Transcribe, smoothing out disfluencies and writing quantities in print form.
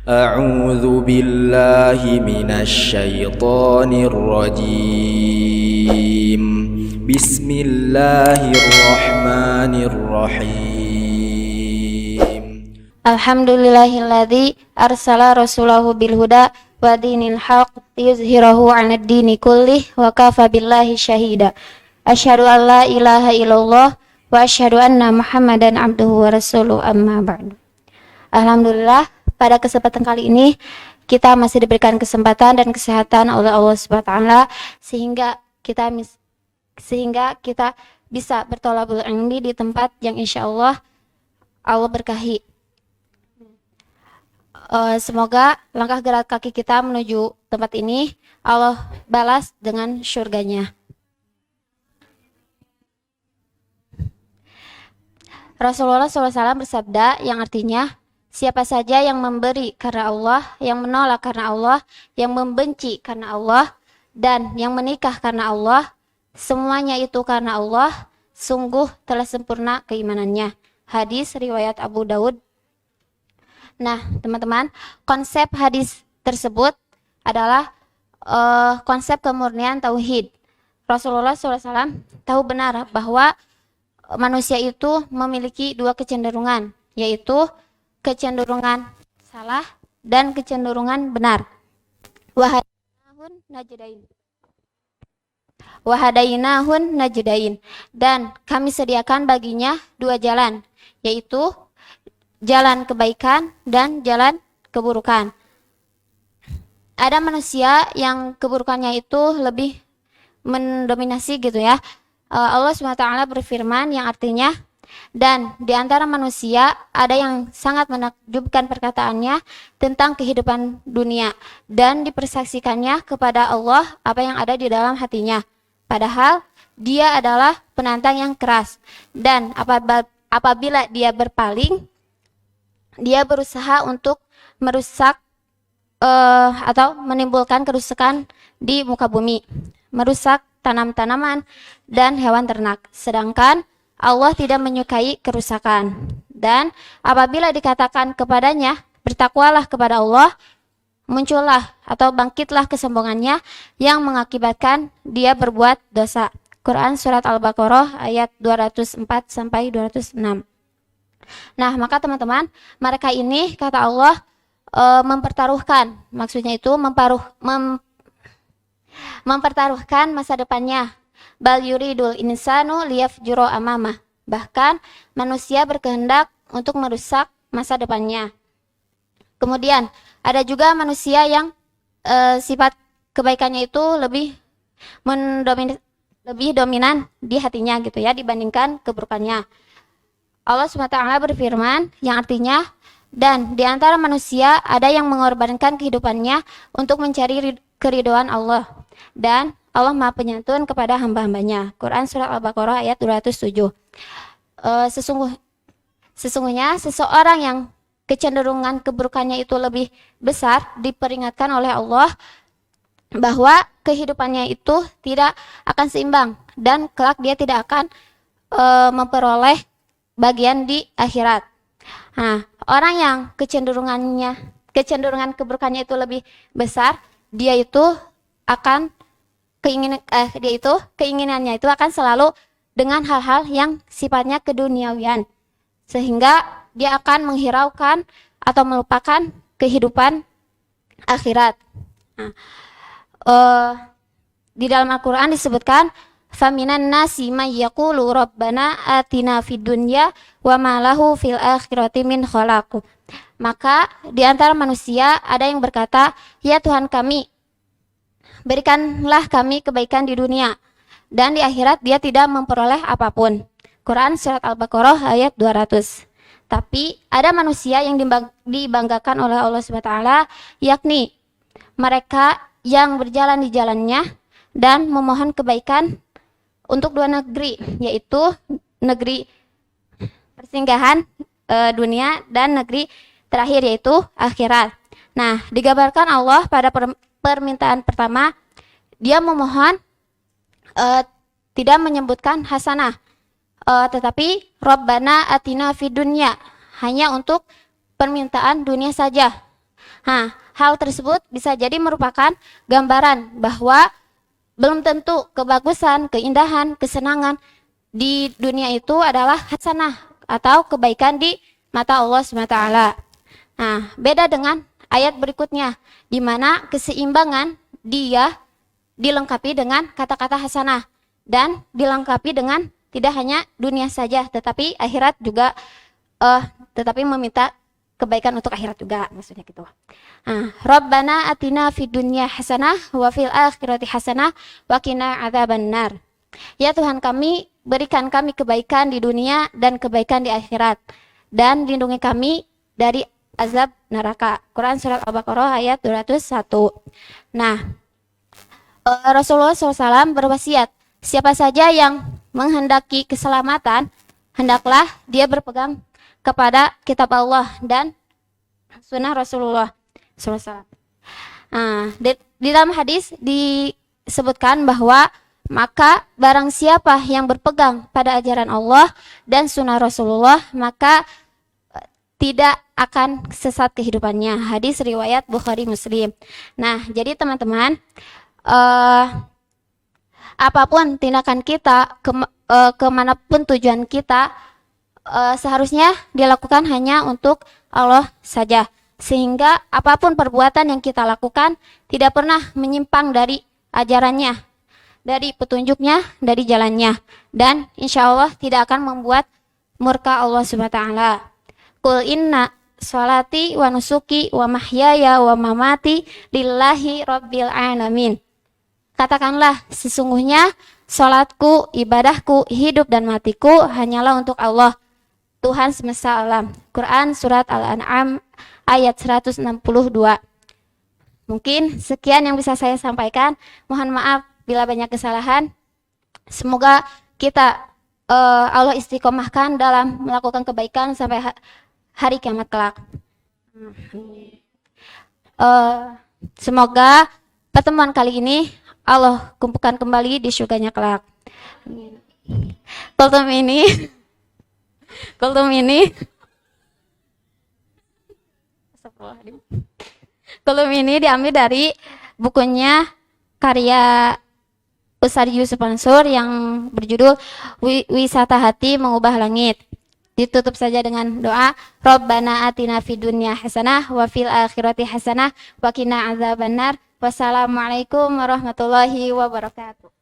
أعوذ بالله من الشيطان الرجيم بسم الله الرحمن الرحيم Alhamdulillahilladzi arsala rasulahu bilhuda wa dinil haq yuzhirahu 'alad dini kullih wa kafa billahi syahida. Asyhadu an la ilaha illallah wa asyhadu anna Muhammadan abduhu wa rasuluh, amma ba'du. Alhamdulillah, pada kesempatan kali ini kita masih diberikan kesempatan dan kesehatan oleh Allah Subhanahu wa taala sehingga kita bisa bertolabul ilmi di tempat yang insyaallah Allah berkahi. Semoga langkah gerak kaki kita menuju tempat ini Allah balas dengan syurganya. Rasulullah SAW bersabda yang artinya, siapa saja yang memberi karena Allah, yang menolak karena Allah, yang membenci karena Allah, dan yang menikah karena Allah, semuanya itu karena Allah, sungguh telah sempurna keimanannya. Hadis riwayat Abu Daud. Nah, teman-teman, konsep hadis tersebut adalah konsep kemurnian tauhid. Rasulullah SAW tahu benar bahwa manusia itu memiliki dua kecenderungan, yaitu kecenderungan salah dan kecenderungan benar. Wahadainahun najdain, dan kami sediakan baginya dua jalan, yaitu jalan kebaikan dan jalan keburukan. Ada manusia yang keburukannya itu lebih mendominasi gitu ya. Allah SWT berfirman yang artinya, dan di antara manusia ada yang sangat menakjubkan perkataannya tentang kehidupan dunia dan dipersaksikannya kepada Allah apa yang ada di dalam hatinya, padahal dia adalah penantang yang keras, dan apabila dia berpaling, dia berusaha untuk merusak atau menimbulkan kerusakan di muka bumi, merusak tanam-tanaman dan hewan ternak, sedangkan Allah tidak menyukai kerusakan. Dan apabila dikatakan kepadanya, bertakwalah kepada Allah, muncullah atau bangkitlah kesombongannya yang mengakibatkan dia berbuat dosa. Quran Surat Al-Baqarah ayat 204-206. Nah, maka teman-teman, mereka ini kata Allah mempertaruhkan, maksudnya itu mempertaruhkan masa depannya. Bal yuridul insanu liyafjuro amamah. Bahkan manusia berkehendak untuk merusak masa depannya. Kemudian ada juga manusia yang sifat kebaikannya itu lebih dominan di hatinya gitu ya dibandingkan keburukannya. Allah SWT berfirman yang artinya, dan di antara manusia ada yang mengorbankan kehidupannya untuk mencari keridhaan Allah, dan Allah Maha Penyantun kepada hamba-hambanya. Quran Surat Al-Baqarah ayat 207. Sesungguhnya seseorang yang kecenderungan keburukannya itu lebih besar diperingatkan oleh Allah bahwa kehidupannya itu tidak akan seimbang dan kelak dia tidak akan memperoleh bagian di akhirat. Nah, orang yang kecenderungan keburukannya itu lebih besar, dia itu akan keinginannya itu akan selalu dengan hal-hal yang sifatnya keduniawian, sehingga dia akan menghiraukan atau melupakan kehidupan akhirat. Nah, di dalam Al-Quran disebutkan, faminan nasi may yaqulu rabbana atina fid dunya wa ma lahu fil akhirati min khalaq. Maka di antara manusia ada yang berkata, ya Tuhan kami, berikanlah kami kebaikan di dunia, dan di akhirat dia tidak memperoleh apapun. Quran Surat Al-Baqarah ayat 200. Tapi ada manusia yang dibanggakan oleh Allah SWT, yakni mereka yang berjalan di jalannya dan memohon kebaikan untuk dua negeri, yaitu negeri persinggahan dunia dan negeri terakhir yaitu akhirat. Nah, digambarkan Allah pada permintaan pertama, dia memohon tidak menyebutkan hasanah, tetapi Rabbana atina fid dunya, hanya untuk permintaan dunia saja. Hal tersebut bisa jadi merupakan gambaran bahwa belum tentu kebagusan, keindahan, kesenangan di dunia itu adalah hasanah atau kebaikan di mata Allah SWT. Nah, beda dengan ayat berikutnya, di mana keseimbangan dia dilengkapi dengan kata-kata hasanah dan dilengkapi dengan tidak hanya dunia saja, tetapi akhirat juga, tetapi meminta kebaikan untuk akhirat juga, maksudnya gitu. Rabbana atina fid dunya hasanah wa fil akhirati hasanah wa qina adzabannar. Ya Tuhan kami, berikan kami kebaikan di dunia dan kebaikan di akhirat, dan lindungi kami dari azab neraka. Quran surat Al-Baqarah ayat 201. Nah, Rasulullah SAW berwasiat, siapa saja yang menghendaki keselamatan, hendaklah dia berpegang kepada kitab Allah dan sunnah Rasulullah SAW. Di dalam hadis disebutkan bahwa maka barang siapa yang berpegang pada ajaran Allah dan sunnah Rasulullah, maka tidak akan sesat kehidupannya. Hadis riwayat Bukhari Muslim. Nah, jadi teman-teman, apapun tindakan kita, kemanapun tujuan kita, seharusnya dilakukan hanya untuk Allah saja, sehingga apapun perbuatan yang kita lakukan tidak pernah menyimpang dari ajarannya, dari petunjuknya, dari jalannya, dan insya Allah tidak akan membuat murka Allah SWT. Qul inna sholati wa nusuki wa mahyaya wa mamati lillahi rabbil alamin. Katakanlah, sesungguhnya sholatku, ibadahku, hidup dan matiku hanyalah untuk Allah, Tuhan semesta alam. Quran surat Al-An'am ayat 162. Mungkin sekian yang bisa saya sampaikan. Mohon maaf bila banyak kesalahan. Semoga kita Allah istiqomahkan dalam melakukan kebaikan sampai hari kiamat kelak. Semoga pertemuan kali ini Allah kumpulkan kembali di surganya kelak. Kultum ini diambil dari bukunya karya Ustadz Yusuf Mansur yang berjudul Wisata Hati Mengubah Langit. Ditutup saja dengan doa, Rabbana atina fid dunya hasanah wa fil akhirati hasanah wa qina adzabannar. Wassalamualaikum warahmatullahi wabarakatuh.